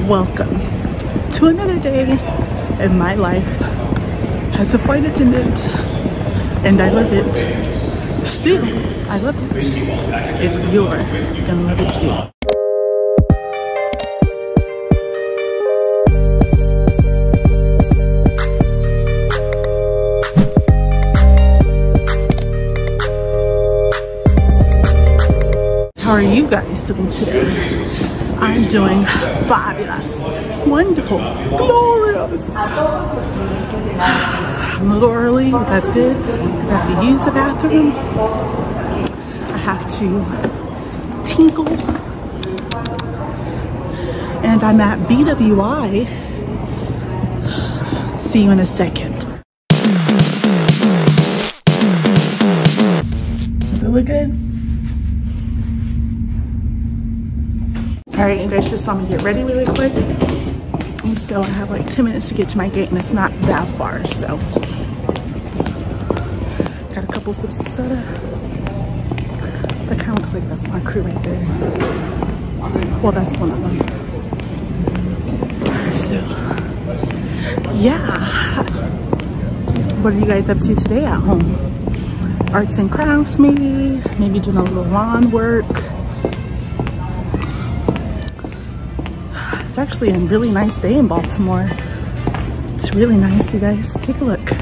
Welcome to another day in my life as a flight attendant, and I love it. Still, I love it. And you're gonna love it too. How are you guys doing today? I'm doing fabulous, wonderful, glorious. I'm a little early, but that's good because I have to use the bathroom. I have to tinkle. And I'm at BWI. See you in a second. Does it look good? All right, you guys just saw me get ready really quick. And so I have like 10 minutes to get to my gate and it's not that far, so. Got a couple sips of soda. That kind of looks like that's my crew right there. Well, that's one of them. So, yeah. What are you guys up to today at home? Arts and crafts maybe? Maybe doing a little lawn work. It's actually a really nice day in Baltimore. It's really nice, you guys. Take a look. All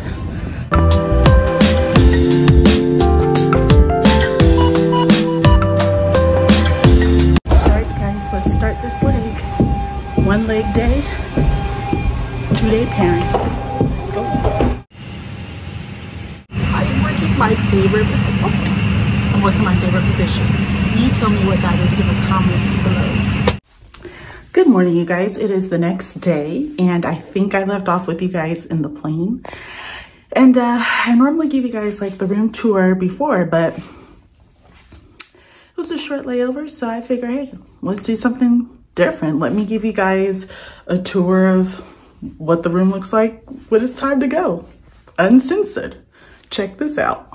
right, guys, let's start this leg. One leg day, 2-day pairing. Let's go. I'm working my favorite position. Oh, I'm working my favorite position. You tell me what that is in the comments below. Good morning, you guys. It is the next day, and I think I left off with you guys in the plane. And I normally give you guys like the room tour before, but it was a short layover, so I figured, hey, let's do something different. Let me give you guys a tour of what the room looks like when it's time to go. Uncensored. Check this out.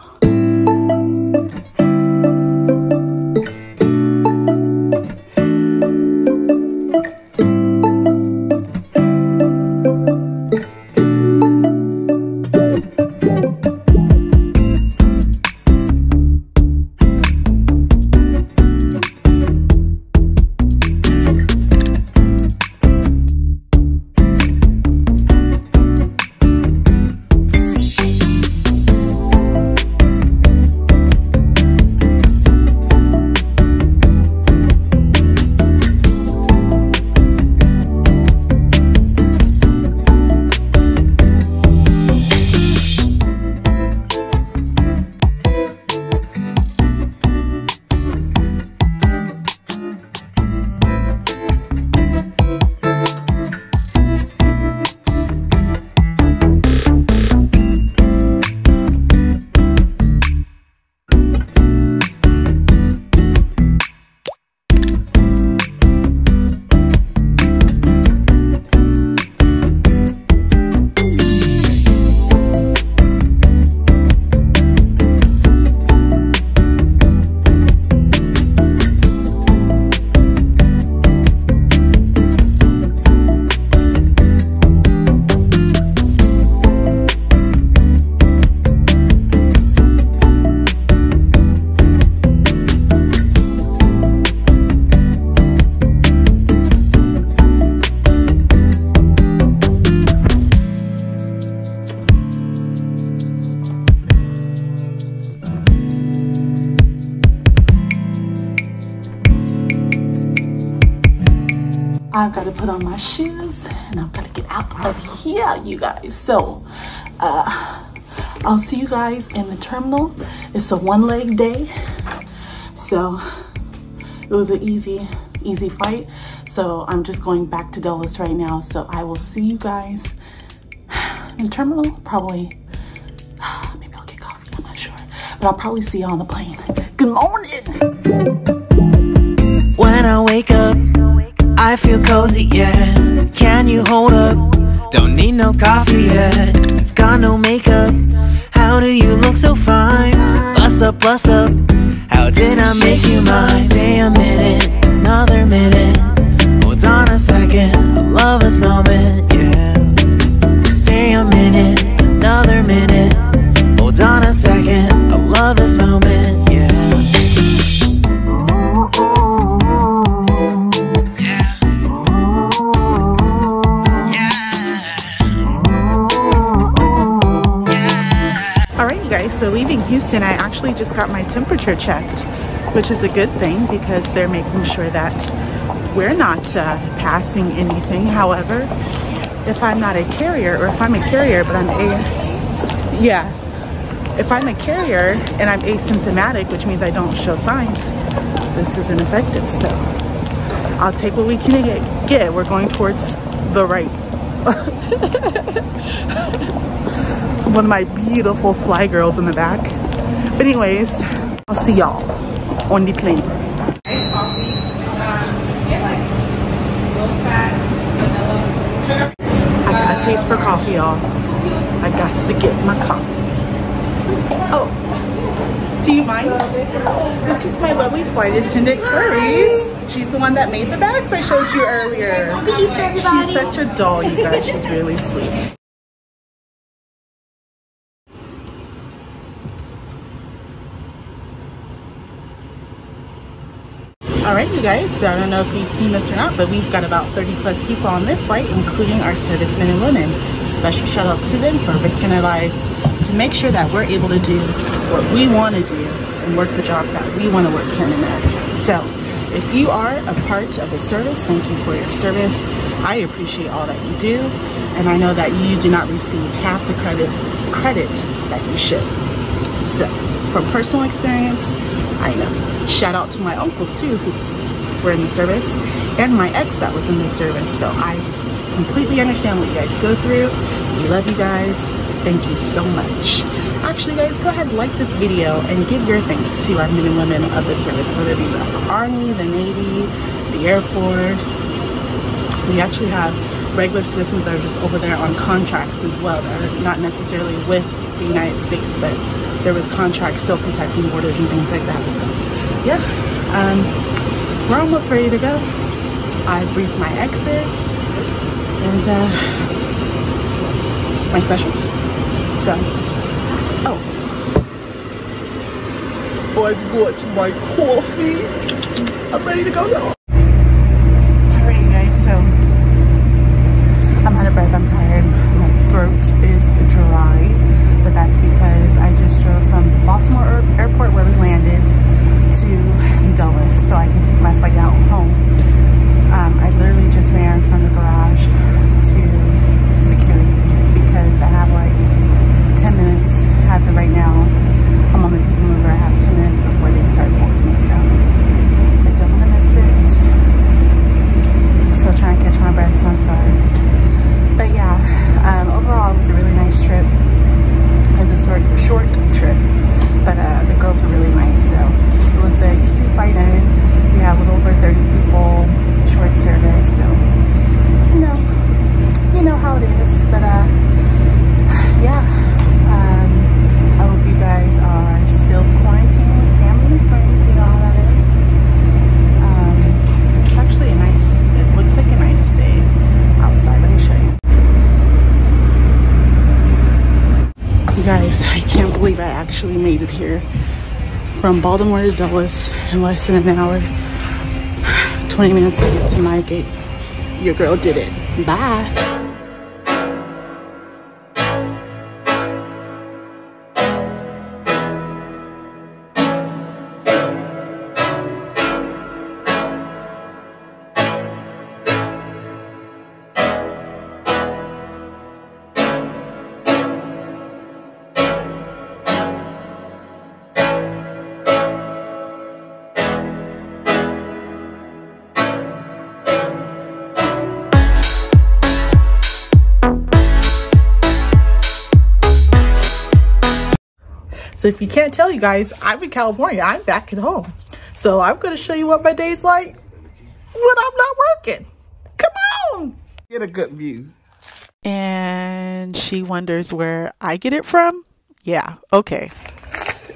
I've got to put on my shoes and I've got to get out of here, you guys. So I'll see you guys in the terminal. It's a one-leg day, so it was an easy flight. So I'm just going back to Dulles right now. So I will see you guys in the terminal. Probably, maybe I'll get coffee, I'm not sure, but I'll probably see you on the plane. Good morning. When I wake up, I feel cozy, yeah. Can you hold up? Don't need no coffee yet. You've got no makeup. How do you look so fine? Bust up, bust up. How did I make you mine? Stay a minute, another minute. Hold on a second. love this moment, yeah. Stay a minute, another minute. Hold on a second, I love this moment, yeah. Alright you guys, so leaving Houston, I actually just got my temperature checked, which is a good thing because they're making sure that we're not passing anything. However, if I'm not a carrier, or if I'm a carrier but I'm if I'm a carrier and I'm asymptomatic, which means I don't show signs, this isn't effective. So I'll take what we can get. We're going towards the right. One of my beautiful fly girls in the back. But anyways, I'll see y'all on the plane. Nice coffee. I got a taste for coffee, y'all. I got to get my coffee. Oh, do you mind? This is my lovely flight attendant, Clarice. She's the one that made the bags I showed you earlier. Happy Easter, everybody. She's such a doll, you guys. She's really sweet. Alright you guys, so I don't know if you've seen this or not, but we've got about 30 plus people on this flight, including our servicemen and women. Special shout out to them for risking their lives to make sure that we're able to do what we want to do and work the jobs that we want to work here in America. So if you are a part of the service, thank you for your service. I appreciate all that you do, and I know that you do not receive half the credit that you should. So from personal experience, I know. Shout out to my uncles too, who were in the service, and my ex that was in the service. So I completely understand what you guys go through. We love you guys. Thank you so much. Actually guys, go ahead and like this video and give your thanks to our men and women of the service, whether it be the Army, the Navy, the Air Force. We actually have regular citizens that are just over there on contracts as well, that are not necessarily with the United States, but they're with contracts still protecting borders and things like that. So yeah, we're almost ready to go. I briefed my exits and my specials. So, oh, I've got my coffee. I'm ready to go, y'all. Alright you guys, so I'm out of breath, I'm tired. My throat is dry, but that's because I just drove from Baltimore Airport where we landed to Dulles, so I can take my flight out home. I literally just ran from the garage to security because I have like 10 minutes as of right now. I'm on the people mover. I have 10 minutes before they start boarding, so I don't want to miss it. I'm still trying to catch my breath, so I'm sorry. But yeah, overall it was a really nice trip. It was a short trip, but the girls were really nice, so it was an easy flight in. We had a little over 30 people, short service, so you know how it is. But yeah, I hope you guys are still quarantining with family and friends. You know how that is. It's actually a nice, it looks like a nice day outside. Let me show you. You guys, I can't believe I actually made it here from Baltimore to Dulles in less than an hour. 20 minutes to get to my gate. Your girl did it. Bye. So if you can't tell, you guys, I'm in California. I'm back at home. So I'm going to show you what my day's like when I'm not working. Come on. Get a good view. And she wonders where I get it from. Yeah, okay.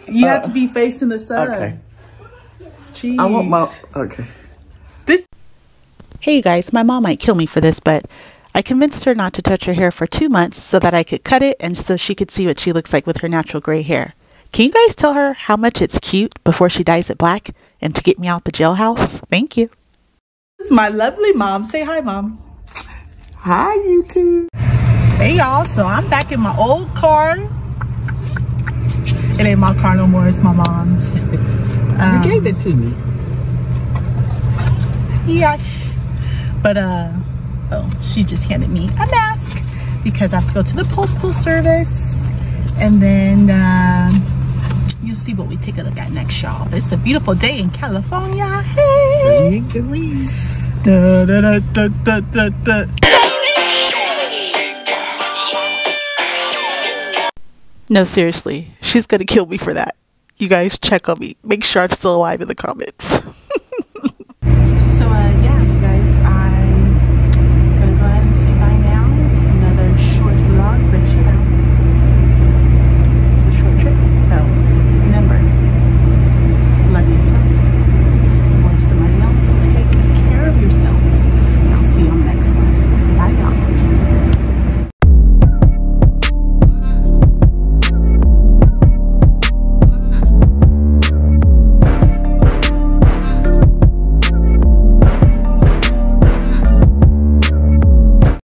You have to be facing the sun. Okay. Jeez. I want my, okay. This. Hey you guys, my mom might kill me for this, but I convinced her not to touch her hair for 2 months so that I could cut it and so she could see what she looks like with her natural gray hair. Can you guys tell her how much it's cute before she dyes it black and to get me out the jailhouse? Thank you. This is my lovely mom. Say hi, Mom. Hi, YouTube. Hey, y'all. So I'm back in my old car. It ain't my car no more. It's my mom's. You gave it to me. Yes. But, oh, she just handed me a mask because I have to go to the postal service. And then, you'll see what we take a look at next, y'all. It's a beautiful day in California. Hey! Da, da, da, da, da, da, da. No, seriously. She's gonna kill me for that. You guys check on me. Make sure I'm still alive in the comments.